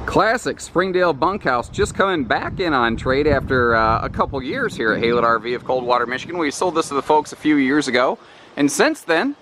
Classic Springdale bunkhouse just coming back in on trade after a couple years here at Haylett RV of Coldwater, Michigan. We sold this to the folks a few years ago, and since then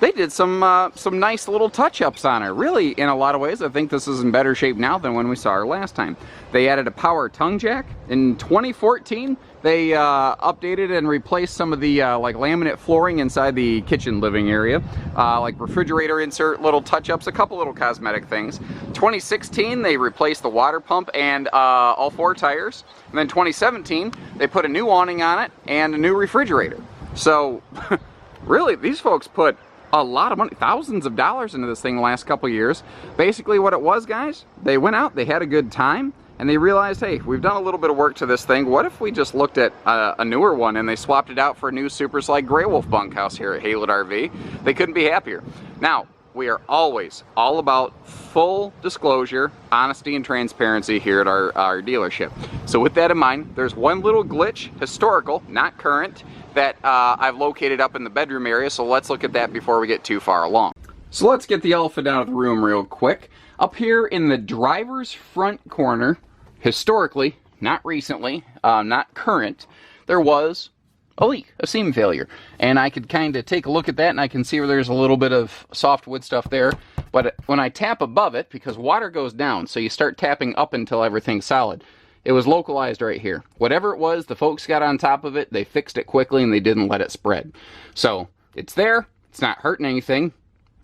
they did some nice little touch-ups on it. Really, in a lot of ways, I think this is in better shape now than when we saw her last time. They added a power tongue jack. In 2014, they updated and replaced some of the like laminate flooring inside the kitchen living area, like refrigerator insert, little touch-ups, a couple little cosmetic things. 2016, they replaced the water pump and all 4 tires. And then 2017, they put a new awning on it and a new refrigerator. So, really, these folks put a lot of money, thousands of dollars into this thing the last couple years. Basically what it was, guys, they went out, they had a good time, and they realized, hey, we've done a little bit of work to this thing. What if we just looked at a newer one, and they swapped it out for a new Super Slide Grey Wolf bunkhouse here at Haylett RV. They couldn't be happier. Now, we are always all about full disclosure, honesty, and transparency here at our dealership. So with that in mind, there's one little glitch, historical, not current, that I've located up in the bedroom area, so let's look at that before we get too far along. So let's get the elephant out of the room real quick. Up here in the driver's front corner, historically, not recently, not current, there was a leak, a seam failure. And I could kind of take a look at that, and I can see where there's a little bit of softwood stuff there. But when I tap above it, because water goes down, so you start tapping up until everything's solid, it was localized right here. Whatever it was, the folks got on top of it, they fixed it quickly, and they didn't let it spread. So, it's there, it's not hurting anything.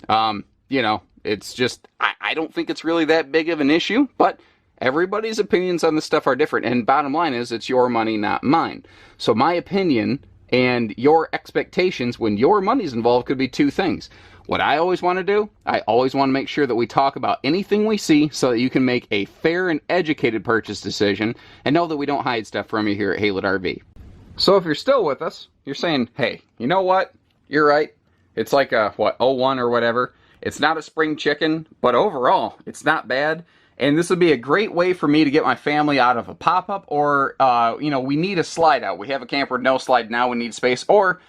You know, it's just, I don't think it's really that big of an issue, but everybody's opinions on this stuff are different, and bottom line is, it's your money, not mine. So my opinion and your expectations when your money's involved could be two things. What I always want to do, I always want to make sure that we talk about anything we see so that you can make a fair and educated purchase decision and know that we don't hide stuff from you here at Haylett RV. So if you're still with us, you're saying, hey, you know what? You're right. It's like a, what, 01 or whatever. It's not a spring chicken, but overall, it's not bad. And this would be a great way for me to get my family out of a pop-up, or, you know, we need a slide out. We have a camper with no slide now, we need space. Or,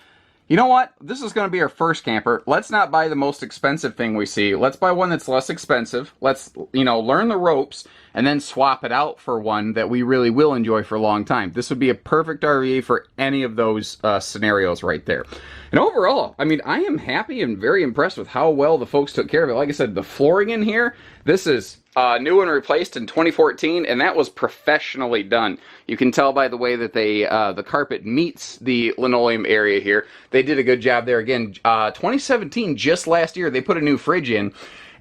you know what? This is going to be our first camper. Let's not buy the most expensive thing we see. Let's buy one that's less expensive. Let's, you know, learn the ropes and then swap it out for one that we really will enjoy for a long time. This would be a perfect RV for any of those scenarios right there. And overall, I mean, I am happy and very impressed with how well the folks took care of it. Like I said, the flooring in here, this is new and replaced in 2014, and that was professionally done. You can tell by the way that they the carpet meets the linoleum area here. They did a good job there. Again, 2017, just last year, they put a new fridge in.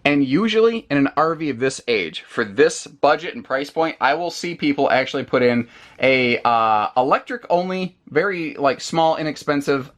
And usually in an RV of this age, for this budget and price point, I will see people actually put in a electric only, very like small, inexpensive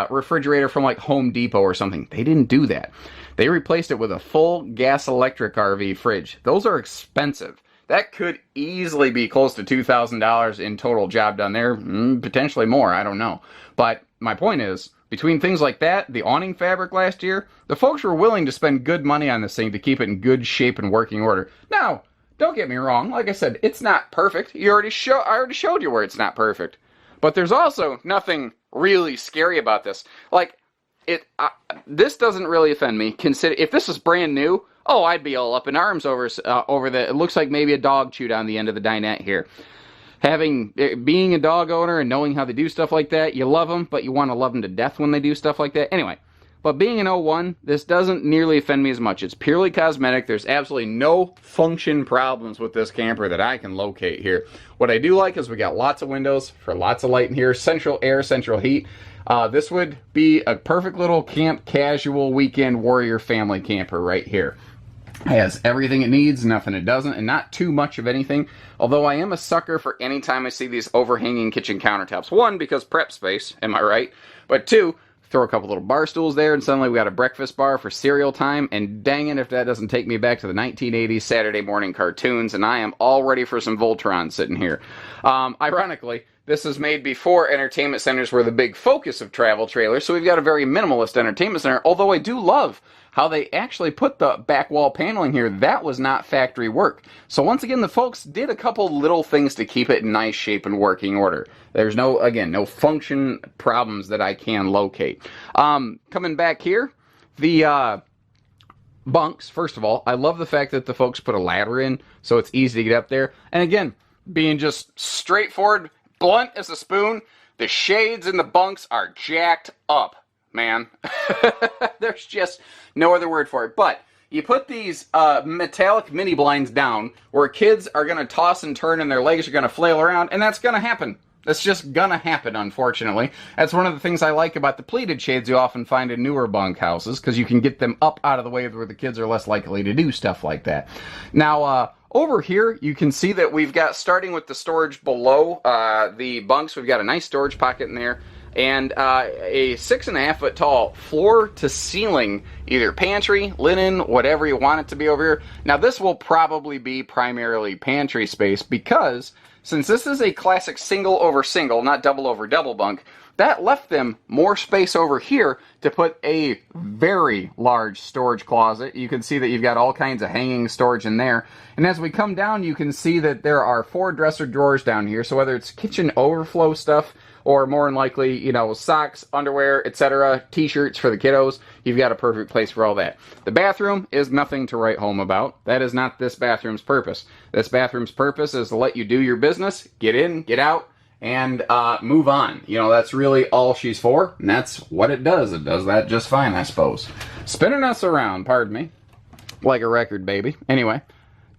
refrigerator from like Home Depot or something. They didn't do that. They replaced it with a full gas electric RV fridge. Those are expensive. That could easily be close to $2,000 in total job done there. Potentially more, I don't know. But my point is, between things like that, the awning fabric last year, the folks were willing to spend good money on this thing to keep it in good shape and working order. Now, don't get me wrong. Like I said, it's not perfect. I already showed you where it's not perfect. But there's also nothing really scary about this. Like, this doesn't really offend me. Consider if this was brand new, oh, I'd be all up in arms over the. It looks like maybe a dog chewed on the end of the dinette here. Being a dog owner and knowing how they do stuff like that, you love them, but you want to love them to death when they do stuff like that. Anyway, but being an 01, this doesn't nearly offend me as much. It's purely cosmetic. There's absolutely no function problems with this camper that I can locate here. What I do like is we got lots of windows for lots of light in here, central air, central heat. This would be a perfect little camp casual weekend warrior family camper right here. It has everything it needs, nothing it doesn't, and not too much of anything. Although I am a sucker for any time I see these overhanging kitchen countertops. One, because prep space, am I right? But two, throw a couple little bar stools there, and suddenly we got a breakfast bar for cereal time, and dang it if that doesn't take me back to the 1980s Saturday morning cartoons, and I am all ready for some Voltron sitting here. Ironically, this is made before entertainment centers were the big focus of travel trailers, so we've got a very minimalist entertainment center, although I do love how they actually put the back wall paneling here. That was not factory work. So once again, the folks did a couple little things to keep it in nice shape and working order. There's no, again, no function problems that I can locate. Coming back here, the bunks, first of all, I love the fact that the folks put a ladder in so it's easy to get up there. And again, being just straightforward, blunt as a spoon, the shades in the bunks are jacked up, man. There's just no other word for it. But you put these metallic mini blinds down where kids are going to toss and turn and their legs are going to flail around, and that's going to happen. That's just gonna happen, unfortunately. That's one of the things I like about the pleated shades you often find in newer bunkhouses, because you can get them up out of the way where the kids are less likely to do stuff like that. Now, over here, you can see that we've got, starting with the storage below the bunks, we've got a nice storage pocket in there, and a 6.5 foot tall floor to ceiling, either pantry, linen, whatever you want it to be over here. Now, this will probably be primarily pantry space, because since this is a classic single over single, not double over double bunk, that left them more space over here to put a very large storage closet. You can see that you've got all kinds of hanging storage in there. And as we come down, you can see that there are 4 dresser drawers down here. So whether it's kitchen overflow stuff, or more than likely, you know, socks, underwear, etc., t-shirts for the kiddos, you've got a perfect place for all that. The bathroom is nothing to write home about. That is not this bathroom's purpose. This bathroom's purpose is to let you do your business, get in, get out, and move on. You know, that's really all she's for, and that's what it does. It does that just fine, I suppose. Spinning us around, pardon me, like a record, baby. Anyway,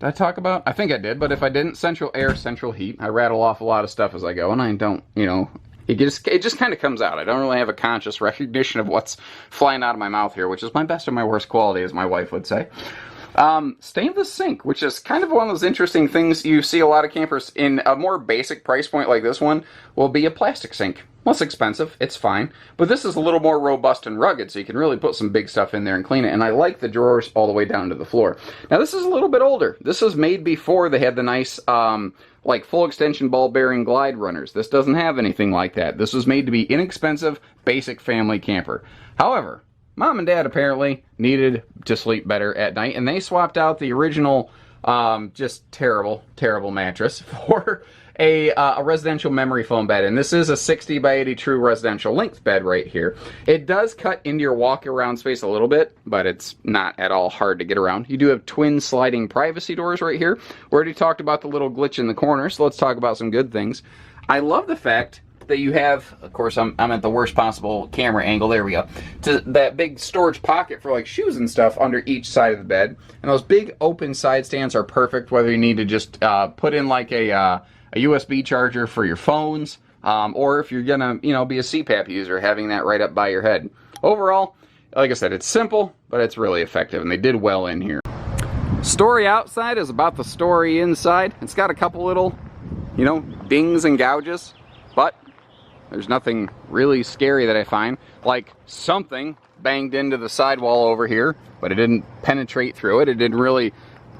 did I talk about? I think I did, but if I didn't, central air, central heat. I rattle off a lot of stuff as I go, and I don't, you know, it just kind of comes out. I don't really have a conscious recognition of what's flying out of my mouth here, which is my best and my worst quality, as my wife would say. Stainless sink, which is kind of one of those interesting things you see a lot of campers in a more basic price point like this one, will be a plastic sink. Less expensive, it's fine, but this is a little more robust and rugged, so you can really put some big stuff in there and clean it, and I like the drawers all the way down to the floor. Now this is a little bit older. This was made before they had the nice, like full extension ball bearing glide runners. This doesn't have anything like that. This was made to be inexpensive, basic family camper. However, Mom and Dad apparently needed to sleep better at night, and they swapped out the original, just terrible, terrible mattress for a residential memory foam bed. And this is a 60 by 80 true residential length bed right here. It does cut into your walk around space a little bit, but it's not at all hard to get around. You do have twin sliding privacy doors right here. We already talked about the little glitch in the corner, so let's talk about some good things. I love the fact that you have, of course, I'm at the worst possible camera angle, there we go, to that big storage pocket for like shoes and stuff under each side of the bed. And those big open side stands are perfect, whether you need to just put in like a USB charger for your phones, or if you're gonna, you know, be a CPAP user, having that right up by your head. Overall, like I said, it's simple, but it's really effective, and they did well in here. Story outside is about the story inside. It's got a couple little, you know, dings and gouges, but there's nothing really scary that I find. Like something banged into the sidewall over here, but it didn't penetrate through it. It didn't really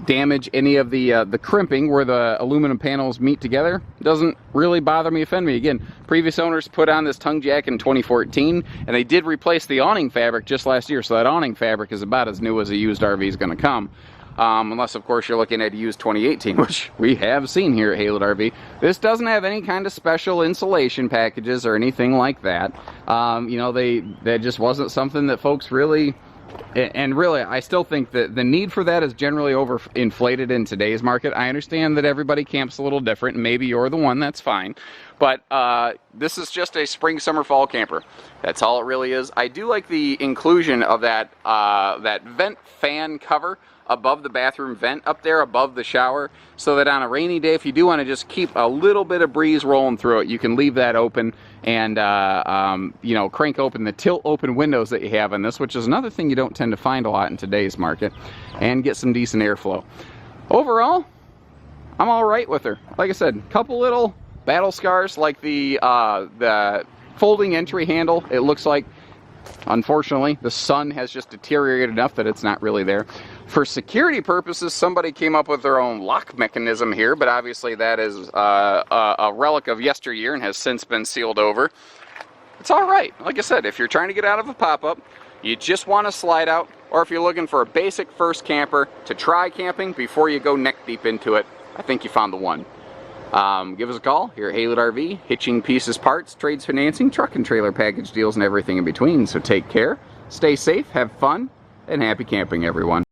damage any of the crimping where the aluminum panels meet together. It doesn't really bother me, offend me. Again, previous owners put on this tongue jack in 2014, and they did replace the awning fabric just last year, so that awning fabric is about as new as a used RV is going to come. Unless, of course, you're looking at a used 2018, which we have seen here at Haylett RV. This doesn't have any kind of special insulation packages or anything like that. You know, that just wasn't something that folks really... And really, I still think that the need for that is generally overinflated in today's market. I understand that everybody camps a little different, and maybe you're the one, that's fine. But this is just a spring, summer, fall camper. That's all it really is. I do like the inclusion of that, that vent fan cover above the bathroom vent up there above the shower, so that on a rainy day, if you do want to just keep a little bit of breeze rolling through it, you can leave that open and you know, crank open the tilt open windows that you have in this, which is another thing you don't tend to find a lot in today's market, and get some decent airflow. Overall, I'm all right with her. Like I said, a couple little battle scars, like the folding entry handle. It looks like, unfortunately, the sun has just deteriorated enough that it's not really there. For security purposes, somebody came up with their own lock mechanism here, but obviously that is a relic of yesteryear and has since been sealed over. It's all right. Like I said, if you're trying to get out of a pop-up, you just want to slide out, or if you're looking for a basic first camper to try camping before you go neck deep into it, I think you found the one. Give us a call here at Haylett RV, hitching, pieces, parts, trades, financing, truck and trailer package deals, and everything in between. So take care, stay safe, have fun, and happy camping, everyone.